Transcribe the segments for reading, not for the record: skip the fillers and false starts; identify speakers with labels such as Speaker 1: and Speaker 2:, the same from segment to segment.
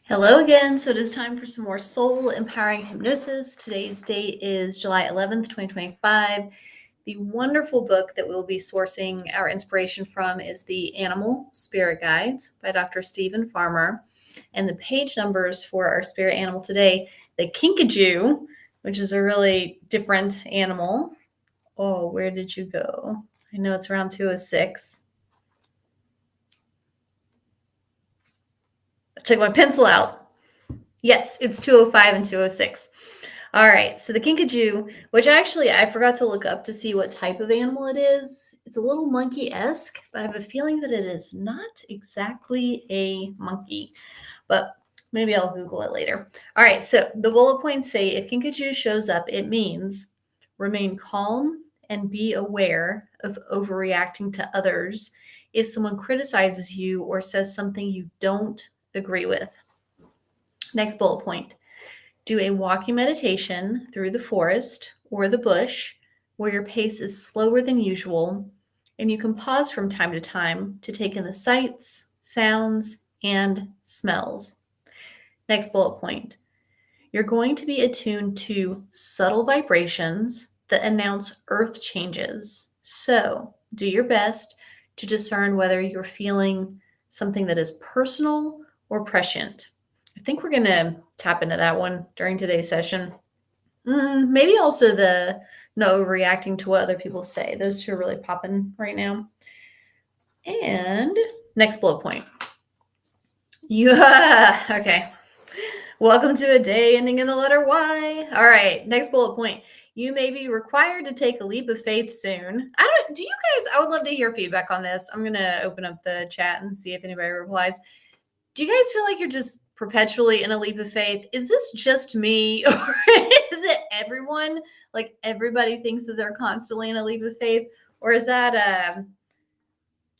Speaker 1: Hello again. So it is time for some more soul empowering hypnosis. Today's date is July 11th, 2025. The wonderful book that we'll be sourcing our inspiration from is The Animal Spirit Guides by Dr. Stephen Farmer. And the page numbers for our spirit animal today, the KINKAJOU, which is a really different animal. Oh, where did you go? I know it's around 206. I took my pencil out. Yes, it's 205 and 206. All right, so the KINKAJOU, which actually I forgot to look up to see what type of animal it is. It's a little monkey-esque, but I have a feeling that it is not exactly a monkey, but maybe I'll Google it later. All right, so the bullet points say if KINKAJOU shows up, it means remain calm and be aware of overreacting to others if someone criticizes you or says something you don't agree with. Next bullet point. Do a walking meditation through the forest or the bush where your pace is slower than usual, and you can pause from time to time to take in the sights, sounds, and smells. Next bullet point. You're going to be attuned to subtle vibrations that announce earth changes. So do your best to discern whether you're feeling something that is personal or prescient. I think we're going to tap into that one during today's session. Maybe also the no reacting to what other people say. Those two are really popping right now. And next bullet point. Okay. Welcome to a day ending in the letter Y. All right, next bullet point. You may be required to take a leap of faith soon. I would love to hear feedback on this. I'm going to open up the chat and see if anybody replies. Do you guys feel like you're just perpetually in a leap of faith? Is this just me or is it everyone? Like everybody thinks that they're constantly in a leap of faith, or is that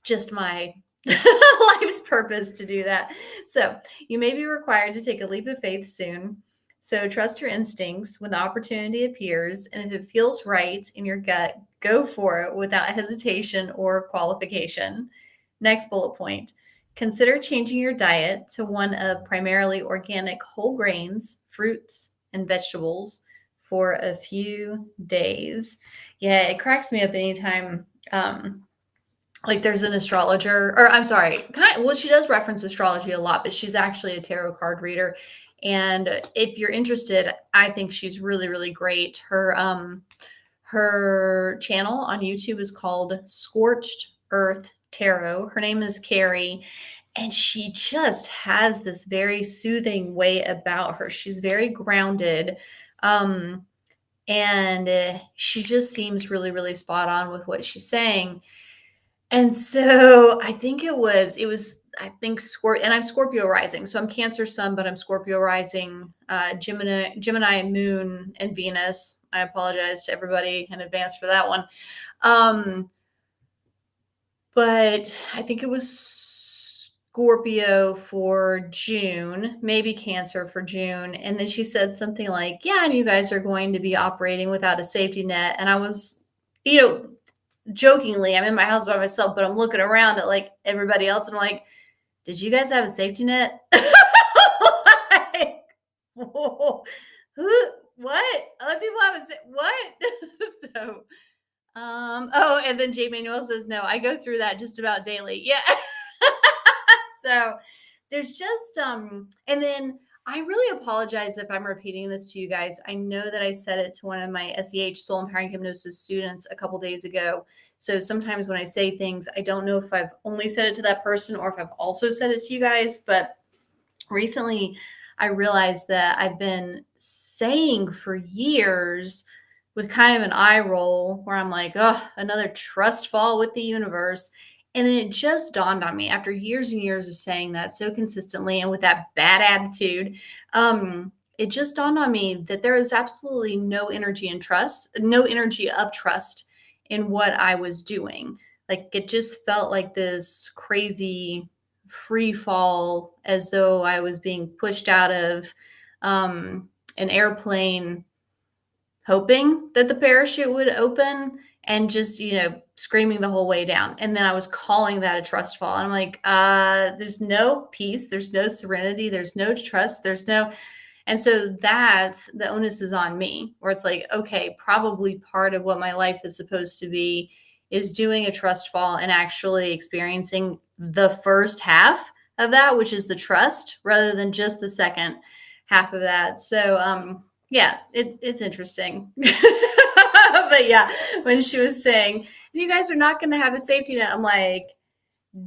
Speaker 1: just my life's purpose to do that? So you may be required to take a leap of faith soon. So trust your instincts when the opportunity appears, and if it feels right in your gut, go for it without hesitation or qualification. Next bullet point. Consider changing your diet to one of primarily organic whole grains, fruits, and vegetables for a few days. Yeah, it cracks me up anytime like there's an astrologer, or I'm sorry, she does reference astrology a lot, but she's actually a tarot card reader. And if you're interested, I think she's really, really great. Her channel on YouTube is called Scorched Earth Tarot. Her name is Carrie, and she just has this very soothing way about her. She's very grounded. And she just seems really, really spot on with what she's saying. And so I think I think and I'm Scorpio rising. So I'm Cancer sun, but I'm Scorpio rising, Gemini moon and Venus. I apologize to everybody in advance for that one. But I think it was Scorpio for June, maybe Cancer for June. And then she said something like, yeah, and you guys are going to be operating without a safety net. And I was, jokingly, I'm in my house by myself, but I'm looking around at like everybody else. And I'm like, did you guys have a safety net? Like, who? What? Other people have what? So, and then J. Manuel says, no, I go through that just about daily. Yeah. So there's just, and then I really apologize if I'm repeating this to you guys. I know that I said it to one of my SEH Soul Empowering Hypnosis students a couple days ago. So sometimes when I say things, I don't know if I've only said it to that person or if I've also said it to you guys. But recently I realized that I've been saying for years with kind of an eye roll where I'm like, oh, another trust fall with the universe. And then it just dawned on me after years and years of saying that so consistently and with that bad attitude, it just dawned on me that there is absolutely no energy of trust in what I was doing. Like it just felt like this crazy free fall, as though I was being pushed out of an airplane, hoping that the parachute would open, and just, screaming the whole way down. And then I was calling that a trust fall. And I'm like, there's no peace, there's no serenity, there's no trust, there's no. And so that's the onus is on me, where it's like, okay, probably part of what my life is supposed to be is doing a trust fall and actually experiencing the first half of that, which is the trust, rather than just the second half of that. So, yeah, it's interesting. But yeah, when she was saying, you guys are not going to have a safety net, I'm like,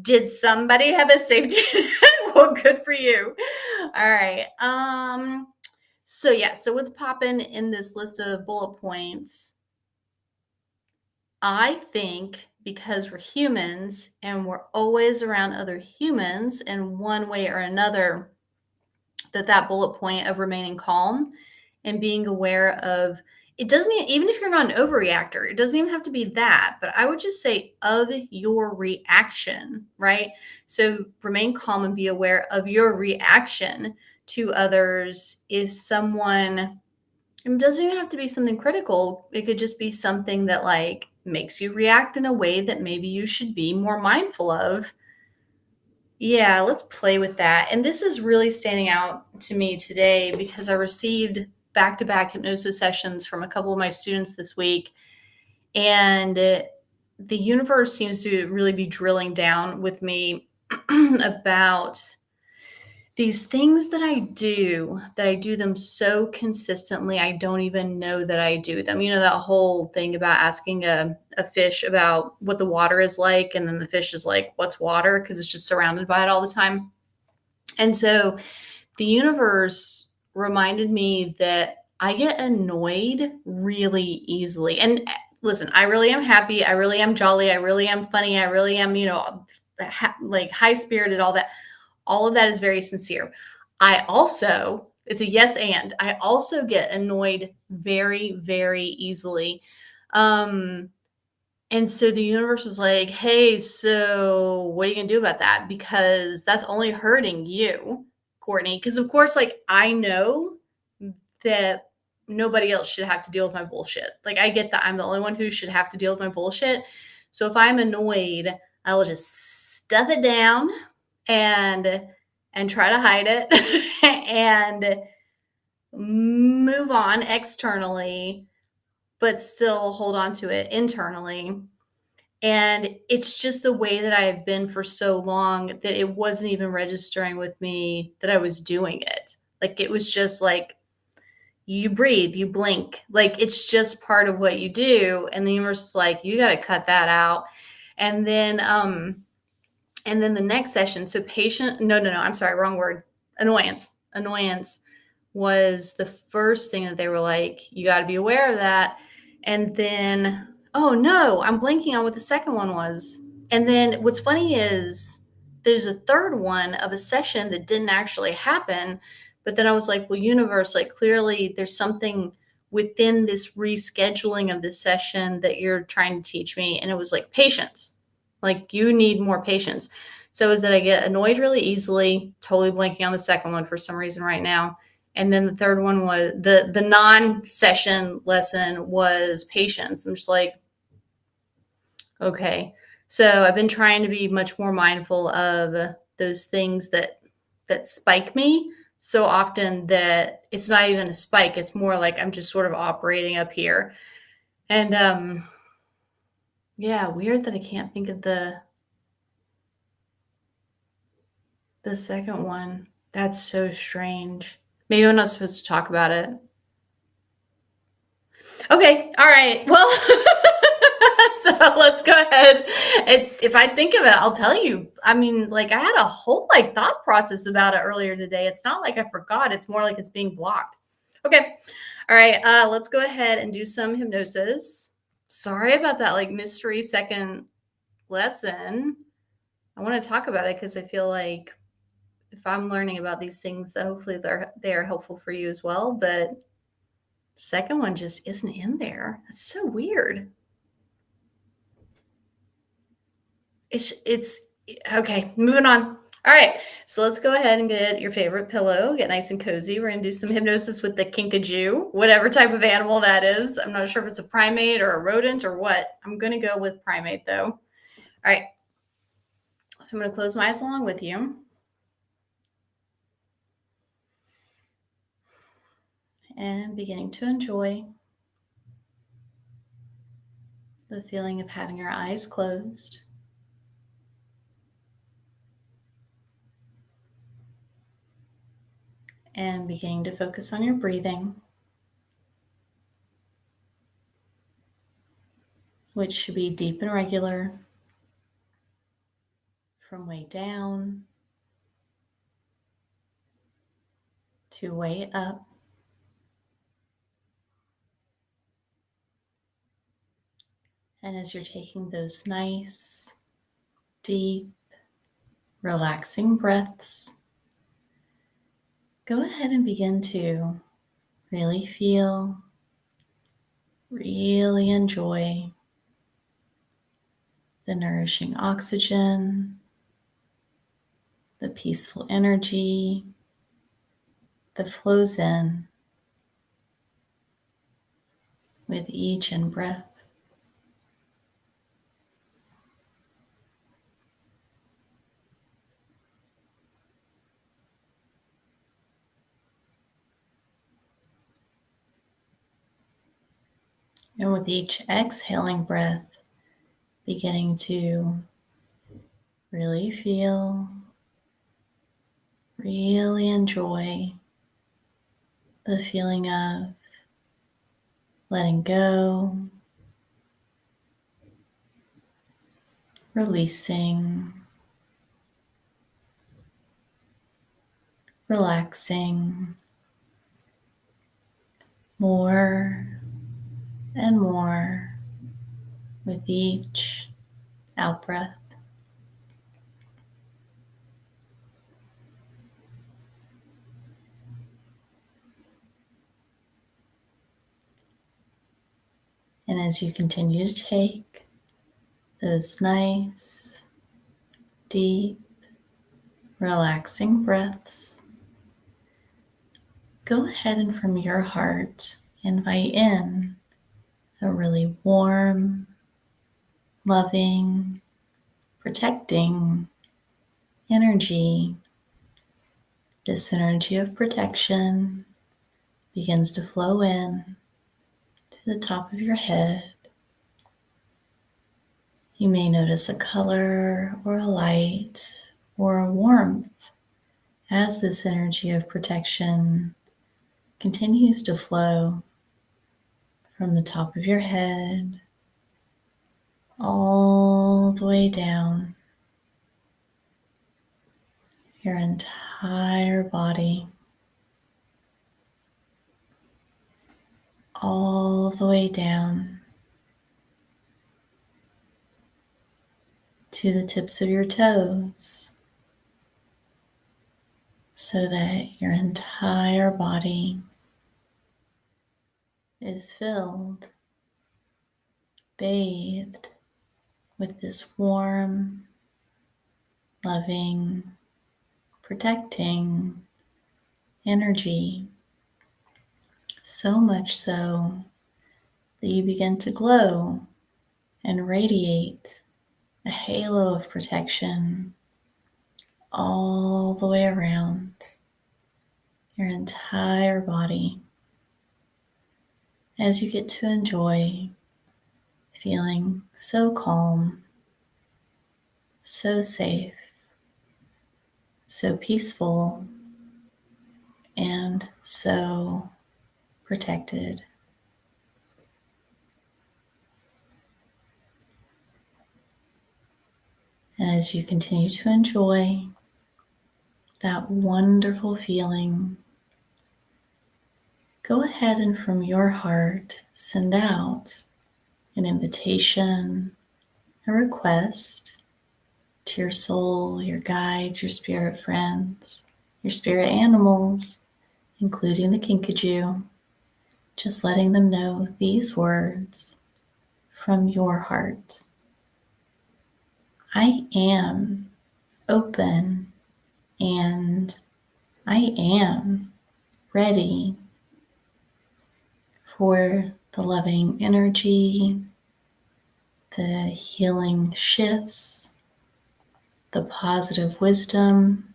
Speaker 1: did somebody have a safety net? Well, good for you. All right. So yeah, so what's popping in this list of bullet points? I think because we're humans and we're always around other humans in one way or another, that bullet point of remaining calm and being aware of it doesn't even if you're not an overreactor, it doesn't even have to be that, but I would just say of your reaction, right? So remain calm and be aware of your reaction to others. If someone, it doesn't even have to be something critical, it could just be something that like makes you react in a way that maybe you should be more mindful of. Yeah, let's play with that. And this is really standing out to me today because I received back-to-back hypnosis sessions from a couple of my students this week. And the universe seems to really be drilling down with me about these things that I do them so consistently, I don't even know that I do them. You know, that whole thing about asking a fish about what the water is like, and then the fish is like, what's water? Because it's just surrounded by it all the time. And so the universe reminded me that I get annoyed really easily. And listen, I really am happy. I really am jolly. I really am funny. I really am, like high spirited, all that. All of that is very sincere. I also, it's a yes and, I also get annoyed very, very easily. And so the universe was like, hey, so what are you going to do about that? Because that's only hurting you, Courtney. Because, of course, like, I know that nobody else should have to deal with my bullshit. Like, I get that I'm the only one who should have to deal with my bullshit. So if I'm annoyed, I will just stuff it down and try to hide it and move on externally, but still hold on to it internally. And it's just the way that I have been for so long that it wasn't even registering with me that I was doing it. Like, it was just like, you breathe, you blink. Like, it's just part of what you do. And the universe is like, you got to cut that out. And then the next session, so I'm sorry, wrong word. Annoyance was the first thing that they were like, you got to be aware of that. And then, oh no, I'm blanking on what the second one was. And then what's funny is there's a third one of a session that didn't actually happen. But then I was like, well, universe, like, clearly there's something within this rescheduling of this session that you're trying to teach me. And it was like, patience. Like, you need more patience. So is that I get annoyed really easily, totally blanking on the second one for some reason right now. And then the third one was the non-session lesson was patience. I'm just like, okay. So I've been trying to be much more mindful of those things that spike me so often that it's not even a spike. It's more like I'm just sort of operating up here. And yeah, weird that I can't think of the second one. That's so strange. Maybe I'm not supposed to talk about it. Okay. All right. Well, so let's go ahead. If I think of it, I'll tell you. I mean, like, I had a whole like thought process about it earlier today. It's not like I forgot. It's more like it's being blocked. Okay. All right. Let's go ahead and do some hypnosis. Sorry about that like mystery second lesson. I want to talk about it because I feel like if I'm learning about these things, that hopefully they are helpful for you as well. But second one just isn't in there. It's so weird. It's okay. Moving on. All right, so let's go ahead and get your favorite pillow, get nice and cozy. We're going to do some hypnosis with the KINKAJOU, whatever type of animal that is. I'm not sure if it's a primate or a rodent or what. I'm going to go with primate though. All right, so I'm going to close my eyes along with you. And beginning to enjoy the feeling of having your eyes closed. And beginning to focus on your breathing, which should be deep and regular from way down to way up. And as you're taking those nice, deep, relaxing breaths, go ahead and begin to really feel, really enjoy the nourishing oxygen, the peaceful energy that flows in with each in-breath. And with each exhaling breath, beginning to really feel, really enjoy the feeling of letting go, releasing, relaxing more and more with each out breath. And as you continue to take those nice, deep, relaxing breaths, go ahead and from your heart invite in a really warm, loving, protecting energy. This energy of protection begins to flow in to the top of your head. You may notice a color or a light or a warmth as this energy of protection continues to flow from the top of your head all the way down your entire body, all the way down to the tips of your toes, so that your entire body is filled, bathed with this warm, loving, protecting energy. So much so that you begin to glow and radiate a halo of protection all the way around your entire body, as you get to enjoy feeling so calm, so safe, so peaceful, and so protected. And as you continue to enjoy that wonderful feeling, go ahead and from your heart send out an invitation, a request to your soul, your guides, your spirit friends, your spirit animals, including the KINKAJOU, just letting them know these words from your heart. I am open and I am ready for the loving energy, the healing shifts, the positive wisdom,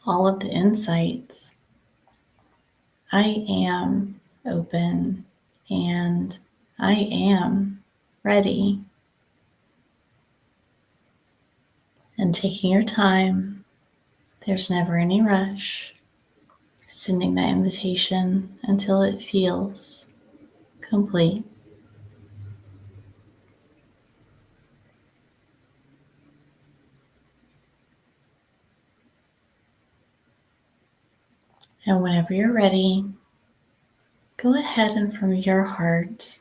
Speaker 1: all of the insights. I am open and I am ready. And taking your time, there's never any rush. Sending that invitation until it feels complete. And whenever you're ready, go ahead and from your heart,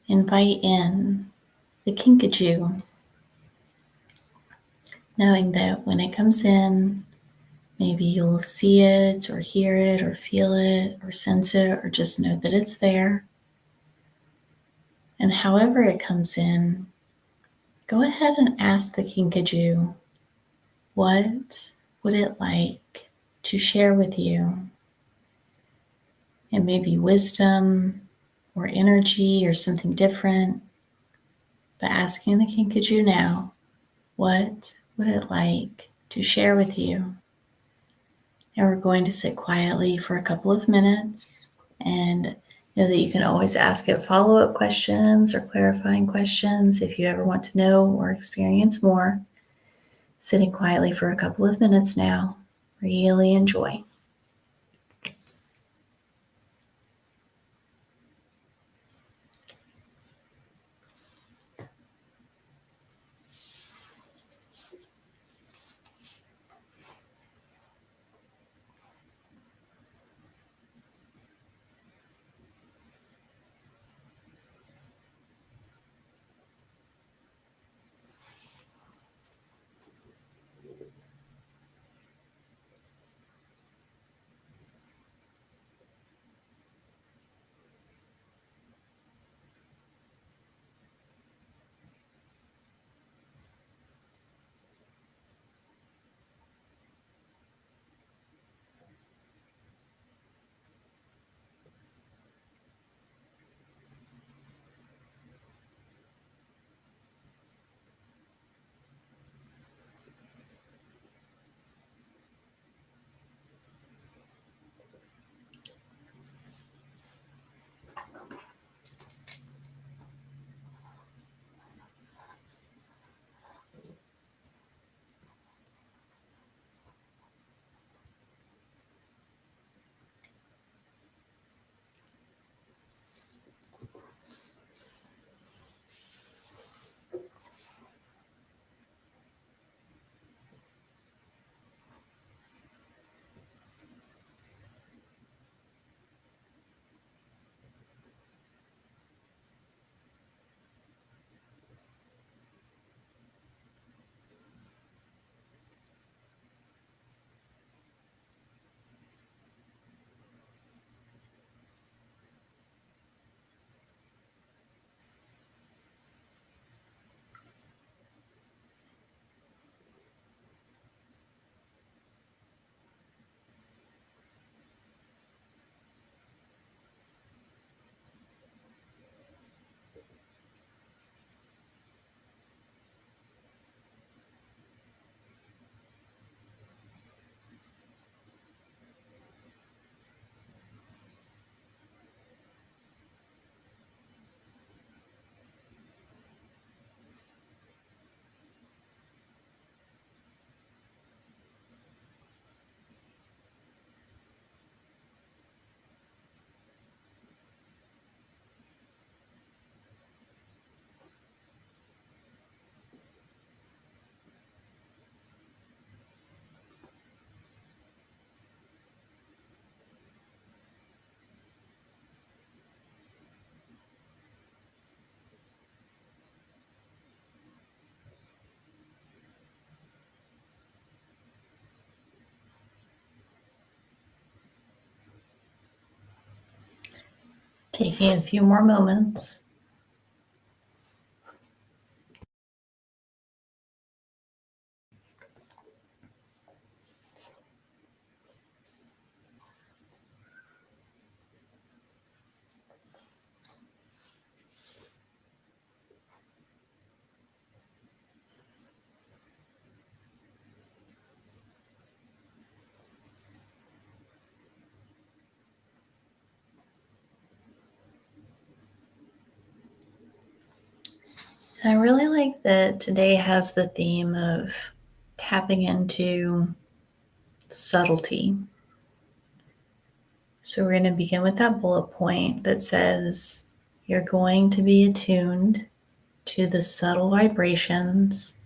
Speaker 1: invite in the KINKAJOU, knowing that when it comes in, maybe you'll see it or hear it or feel it or sense it or just know that it's there. And however it comes in, go ahead and ask the KINKAJOU, what would it like to share with you? It may be wisdom or energy or something different, but asking the KINKAJOU now, what would it like to share with you? And we're going to sit quietly for a couple of minutes, and know that you can always ask it follow-up questions or clarifying questions if you ever want to know or experience more. Sitting quietly for a couple of minutes now. Really enjoy. Taking a few more moments. I really like that today has the theme of tapping into subtlety. So we're going to begin with that bullet point that says you're going to be attuned to the subtle vibrations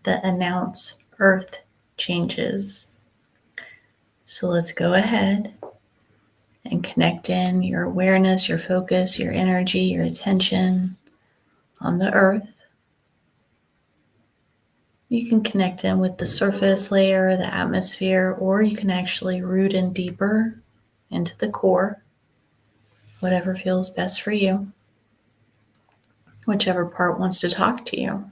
Speaker 1: that announce earth changes. So let's go ahead and connect in your awareness, your focus, your energy, your attention on the earth. You can connect in with the surface layer, the atmosphere, or you can actually root in deeper into the core, whatever feels best for you, whichever part wants to talk to you.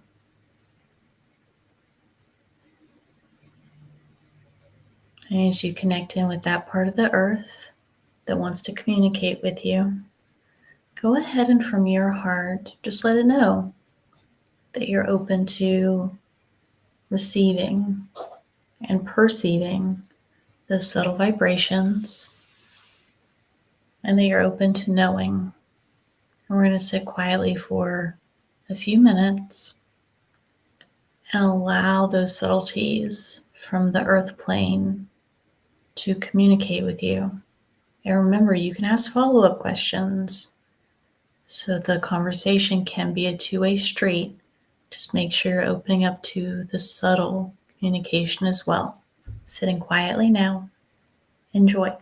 Speaker 1: And as you connect in with that part of the earth that wants to communicate with you, go ahead and from your heart, just let it know that you're open to receiving and perceiving those subtle vibrations, and that you're open to knowing. And we're going to sit quietly for a few minutes and allow those subtleties from the earth plane to communicate with you. And remember, you can ask follow-up questions so the conversation can be a two-way street. Just make sure you're opening up to the subtle communication as well. Sitting quietly now. Enjoy.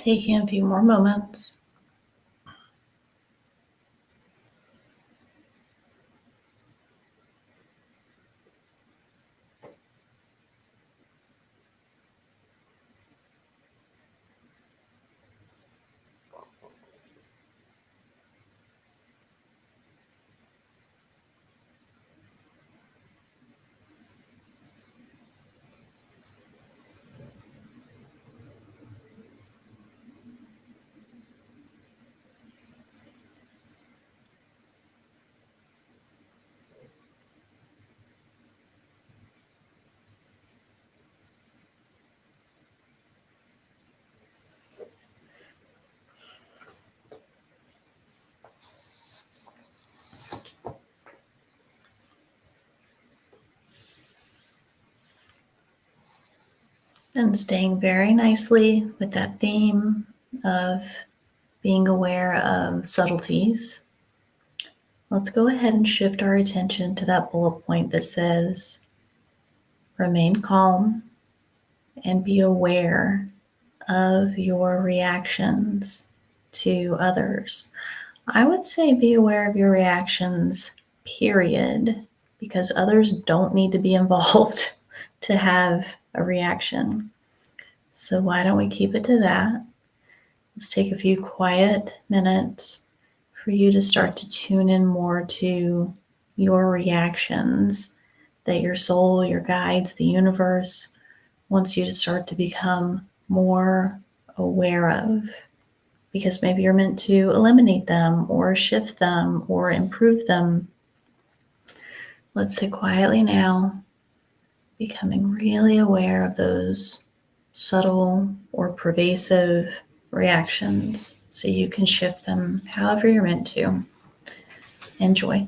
Speaker 1: Taking a few more moments. And staying very nicely with that theme of being aware of subtleties, let's go ahead and shift our attention to that bullet point that says, remain calm and be aware of your reactions to others. I would say be aware of your reactions, period, because others don't need to be involved to have a reaction. So why don't we keep it to that? Let's take a few quiet minutes for you to start to tune in more to your reactions that your soul, your guides, the universe wants you to start to become more aware of. Because maybe you're meant to eliminate them or shift them or improve them. Let's sit quietly now, becoming really aware of those subtle or pervasive reactions so you can shift them however you're meant to. Enjoy.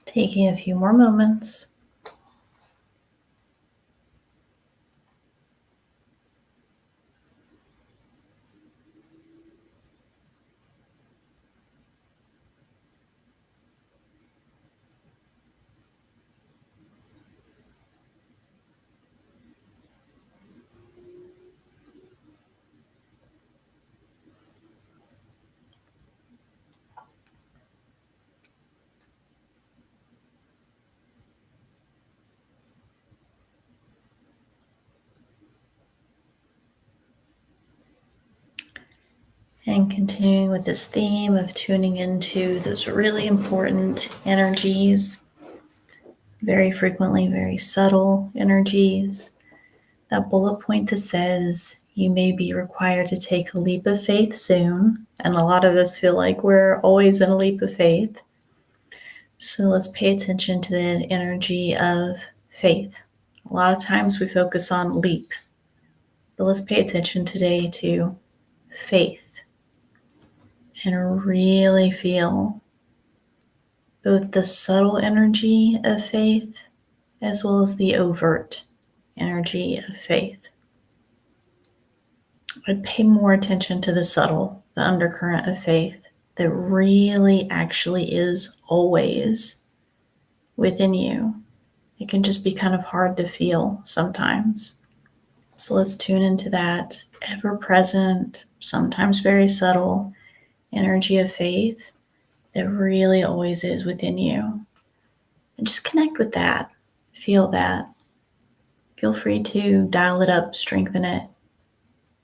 Speaker 1: Taking a few more moments. And continuing with this theme of tuning into those really important energies, very frequently very subtle energies. That bullet point that says you may be required to take a leap of faith soon. And a lot of us feel like we're always in a leap of faith. So let's pay attention to the energy of faith. A lot of times we focus on leap, but let's pay attention today to faith and really feel both the subtle energy of faith as well as the overt energy of faith. I'd pay more attention to the subtle, the undercurrent of faith that really actually is always within you. It can just be kind of hard to feel sometimes. So let's tune into that ever present, sometimes very subtle energy of faith that really always is within you. And just connect with that. Feel that. Feel free to dial it up, strengthen it,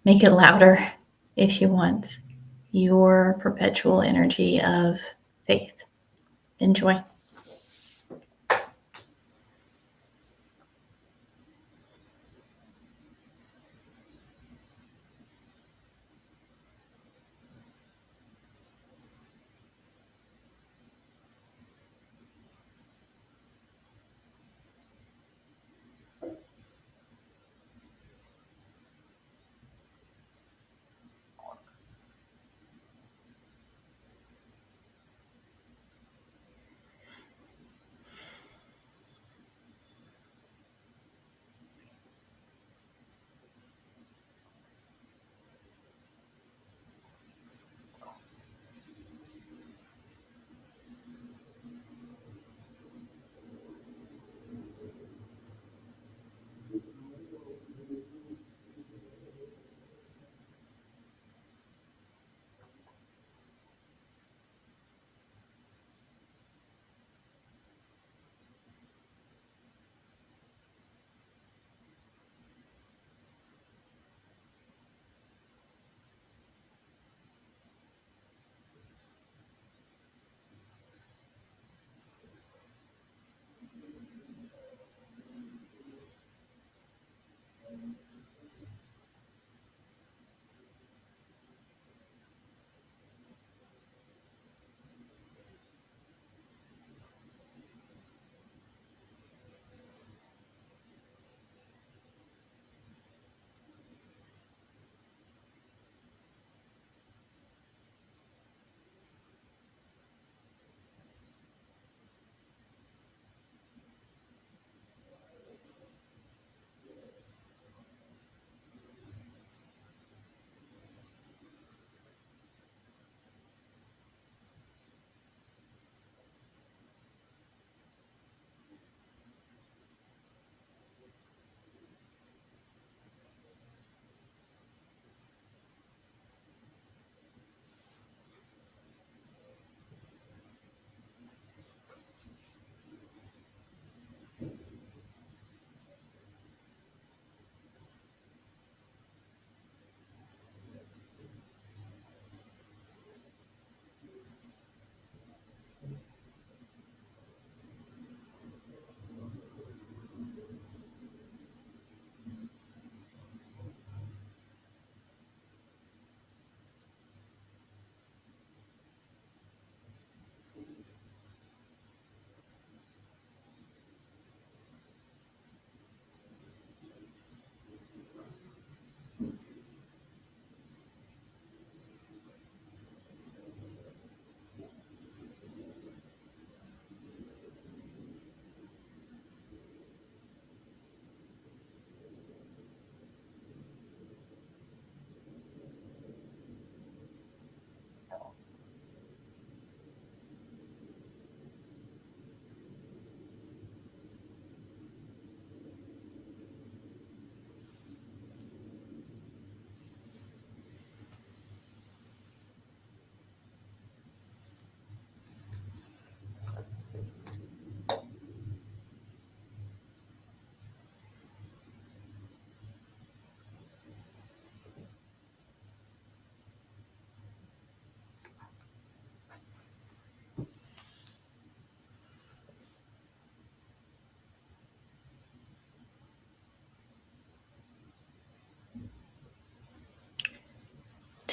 Speaker 1: make it louder if you want. Your perpetual energy of faith. Enjoy.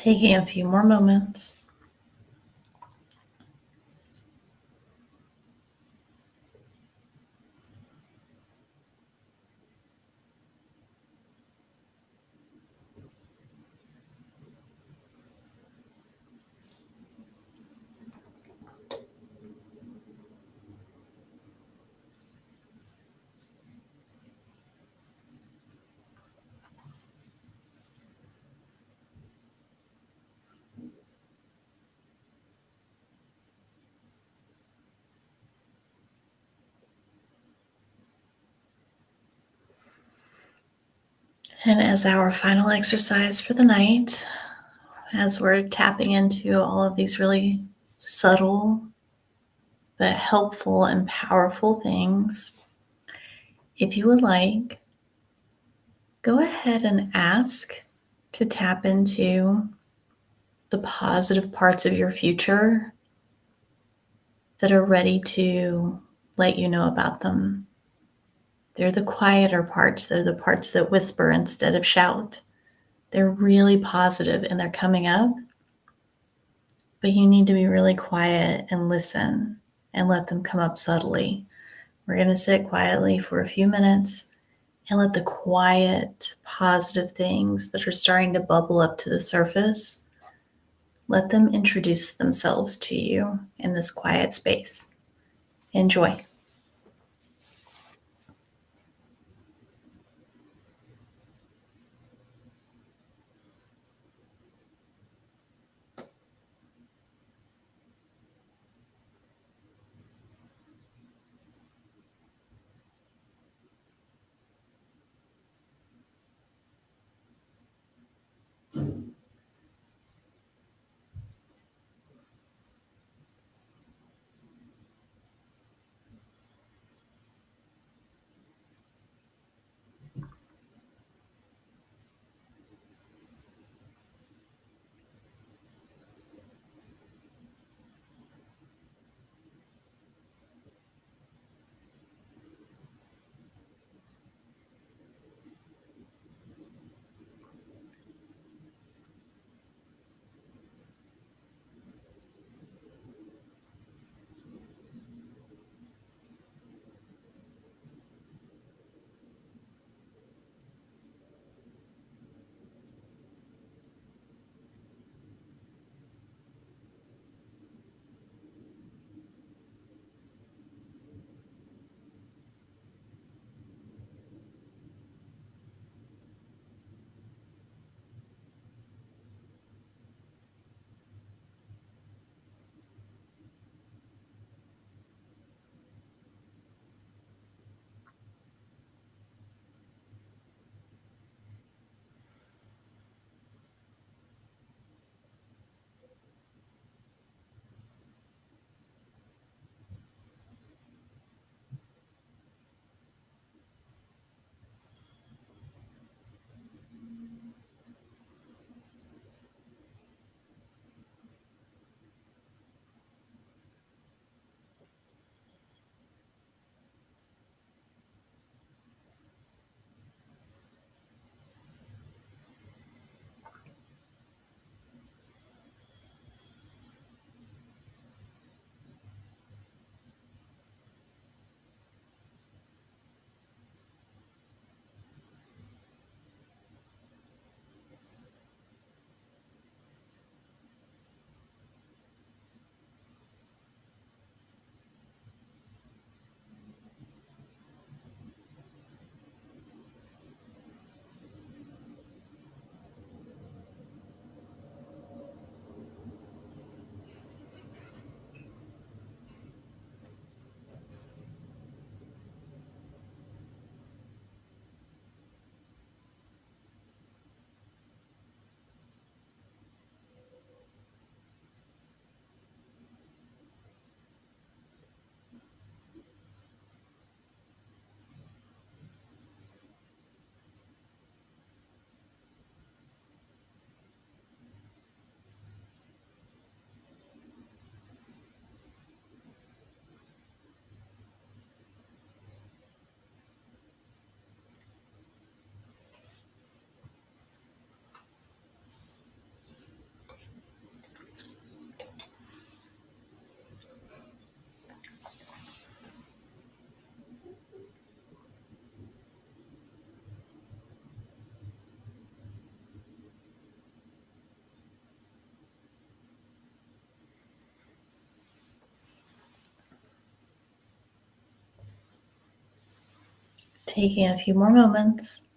Speaker 1: Taking a few more moments. And as our final exercise for the night, as we're tapping into all of these really subtle but helpful and powerful things, if you would like, go ahead and ask to tap into the positive parts of your future that are ready to let you know about them. They're the quieter parts. They're the parts that whisper instead of shout. They're really positive and they're coming up, but you need to be really quiet and listen and let them come up subtly. We're going to sit quietly for a few minutes and let the quiet, positive things that are starting to bubble up to the surface, let them introduce themselves to you in this quiet space. Enjoy. Taking a few more moments.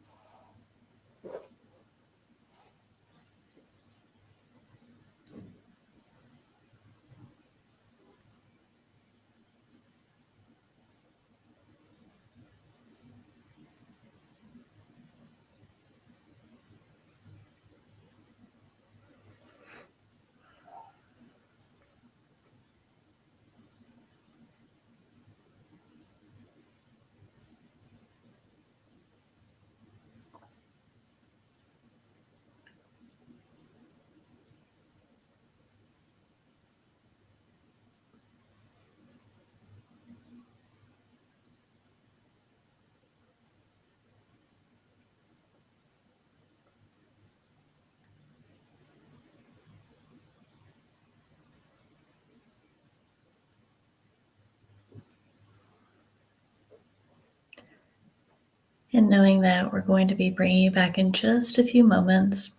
Speaker 1: And knowing that we're going to be bringing you back in just a few moments,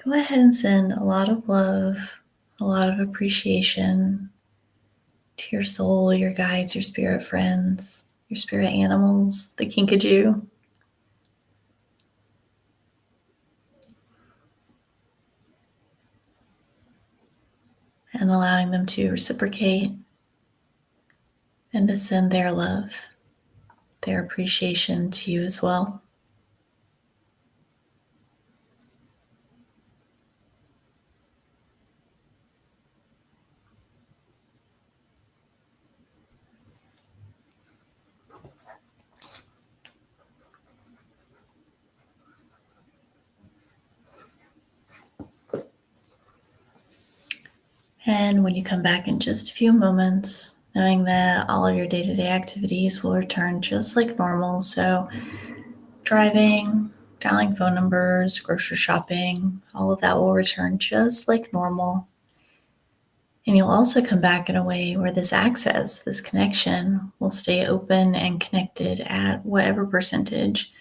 Speaker 1: go ahead and send a lot of love, a lot of appreciation to your soul, your guides, your spirit friends, your spirit animals, the KINKAJOU. And allowing them to reciprocate and to send their love, their appreciation to you as well. And when you come back in just a few moments, knowing that all of your day-to-day activities will return just like normal. So driving, dialing phone numbers, grocery shopping, all of that will return just like normal. And you'll also come back in a way where this access, this connection will stay open and connected at whatever percentage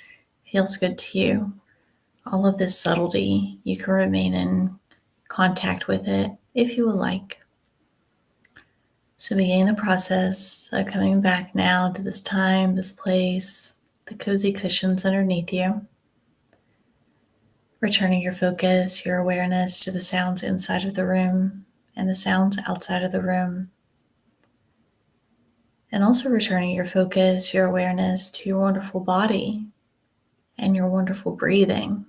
Speaker 1: feels good to you. All of this subtlety, you can remain in contact with it if you would like. So begin the process of coming back now to this time, this place, the cozy cushions underneath you. Returning your focus, your awareness to the sounds inside of the room and the sounds outside of the room. And also returning your focus, your awareness to your wonderful body and your wonderful breathing.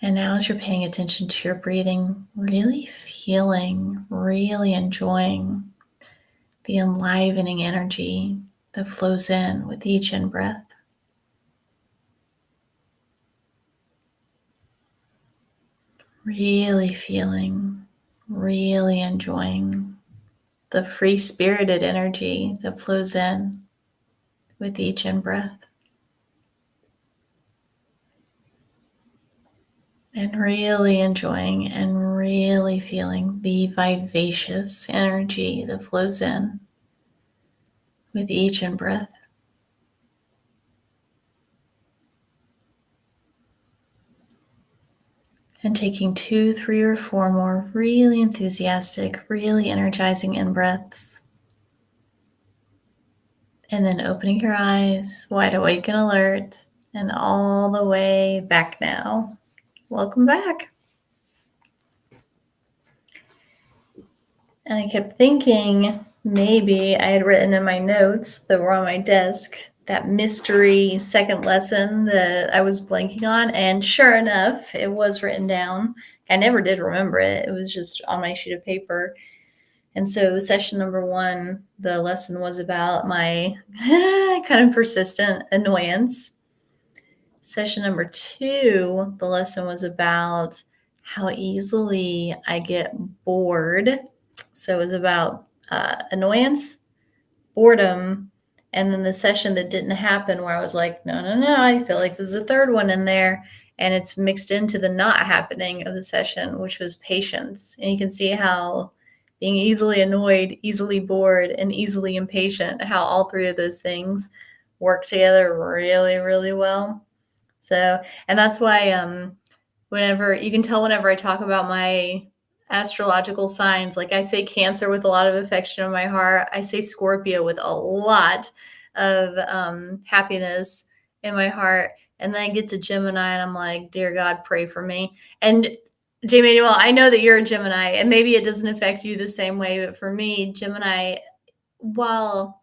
Speaker 1: And now as you're paying attention to your breathing, really feeling, really enjoying the enlivening energy that flows in with each in-breath. Really feeling, really enjoying the free-spirited energy that flows in with each in-breath. And really enjoying and really feeling the vivacious energy that flows in with each in-breath. And taking 2, 3, or 4 more really enthusiastic, really energizing in-breaths. And then opening your eyes, wide awake and alert, and all the way back now. Welcome back. And I kept thinking maybe I had written in my notes that were on my desk that mystery second lesson that I was blanking on. And sure enough, it was written down. I never did remember it. It was just on my sheet of paper. And so session number 1, the lesson was about my kind of persistent annoyance. Session number 2, the lesson was about how easily I get bored. So it was about annoyance, boredom, and then the session that didn't happen where I was like, no, I feel like there's a third one in there. And it's mixed into the not happening of the session, which was patience. And you can see how being easily annoyed, easily bored, and easily impatient, how all 3 of those things work together really, really well. So, and that's why whenever you can tell whenever I talk about my astrological signs, like I say Cancer with a lot of affection in my heart. I say Scorpio with a lot of happiness in my heart. And then I get to Gemini and I'm like, dear God, pray for me. And J. Manuel, I know that you're a Gemini and maybe it doesn't affect you the same way, but for me, Gemini, while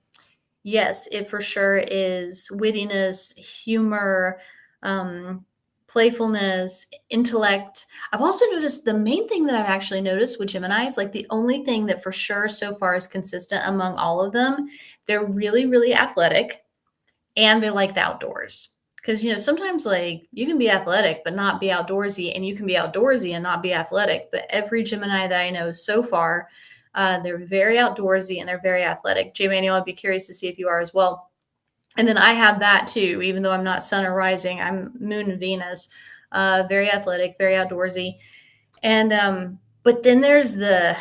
Speaker 1: yes, it for sure is wittiness, humor, um, playfulness, intellect. I've also noticed the main thing that I've actually noticed with Gemini is like the only thing that for sure so far is consistent among all of them. They're really, really athletic and they like the outdoors. Because, sometimes like you can be athletic, but not be outdoorsy, and you can be outdoorsy and not be athletic. But every Gemini that I know so far, they're very outdoorsy and they're very athletic. J. Manuel, I'd be curious to see if you are as well. And then I have that too, even though I'm not sun or rising, I'm moon and Venus, very athletic, very outdoorsy. And but then there's the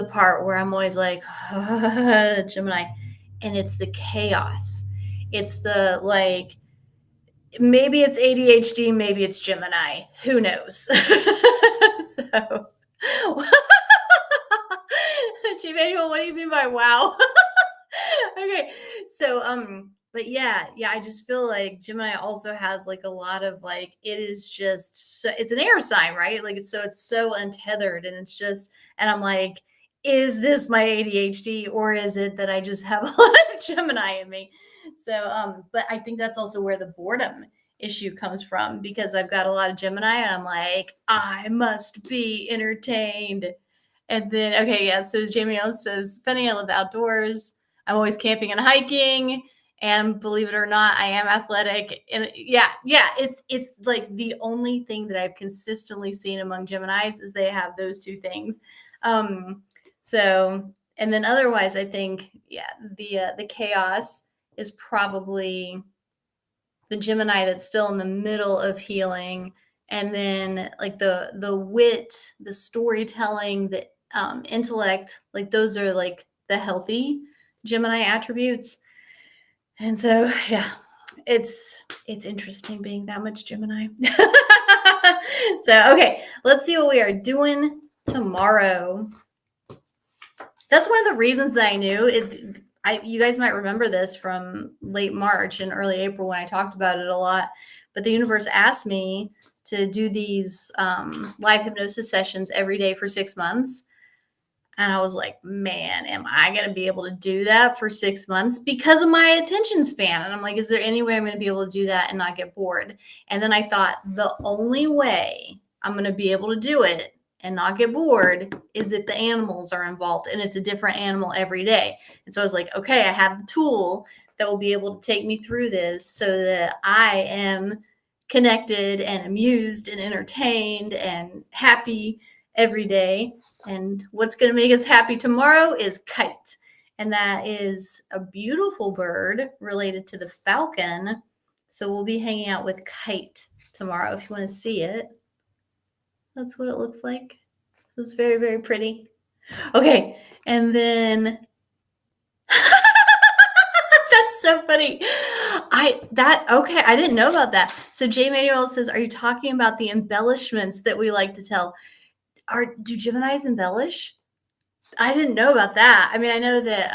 Speaker 1: part where I'm always like Gemini, and it's the chaos. It's the like maybe it's ADHD, maybe it's Gemini. Who knows? So Emmanuel, what do you mean by wow? Okay. So but yeah, I just feel like Gemini also has like a lot of like it is just so, it's an air sign, right? Like it's so untethered and it's just and I'm like, is this my ADHD or is it that I just have a lot of Gemini in me? So but I think that's also where the boredom issue comes from because I've got a lot of Gemini and I'm like, I must be entertained. And then, okay, yeah. So Jamie else says, Penny, I love the outdoors. I'm always camping and hiking. And believe it or not, I am athletic. And yeah, it's like the only thing that I've consistently seen among Geminis is they have those two things. So, and then otherwise, I think, yeah, the chaos is probably the Gemini that's still in the middle of healing, and then like the wit, the storytelling, the intellect, like those are like the healthy Gemini attributes. And so yeah, it's interesting being that much Gemini. So okay, let's see what we are doing tomorrow. That's one of the reasons that I knew it. You guys might remember this from late March and early April when I talked about it a lot. But the universe asked me to do these live hypnosis sessions every day for 6 months. And I was like, man, am I going to be able to do that for 6 months because of my attention span? And I'm like, is there any way I'm going to be able to do that and not get bored? And then I thought the only way I'm going to be able to do it and not get bored is if the animals are involved and it's a different animal every day. And so I was like, okay, I have the tool that will be able to take me through this so that I am connected and amused and entertained and happy every day. And what's going to make us happy tomorrow is kite. And that is a beautiful bird related to the falcon. So we'll be hanging out with kite tomorrow if you want to see it. That's what it looks like. So it's very, very pretty. Okay. And then that's so funny. I didn't know about that. So J. Manuel says, are you talking about the embellishments that we like to tell? Do Geminis embellish? I didn't know about that. I mean, I know that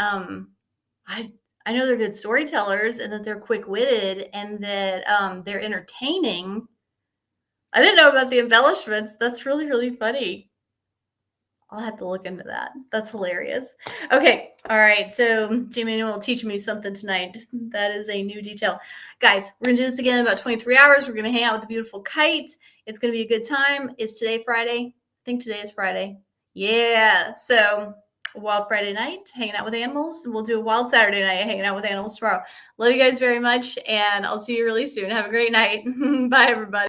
Speaker 1: I know they're good storytellers and that they're quick-witted and that they're entertaining. I didn't know about the embellishments. That's really, really funny. I'll have to look into that. That's hilarious. Okay. All right. So Jamie will teach me something tonight. That is a new detail. Guys, we're going to do this again in about 23 hours. We're going to hang out with the beautiful kite. It's going to be a good time. Is today Friday? I think today is Friday. Yeah. So Wild Friday night, hanging out with animals. We'll do a Wild Saturday night, hanging out with animals tomorrow. Love you guys very much. And I'll see you really soon. Have a great night. Bye, everybody.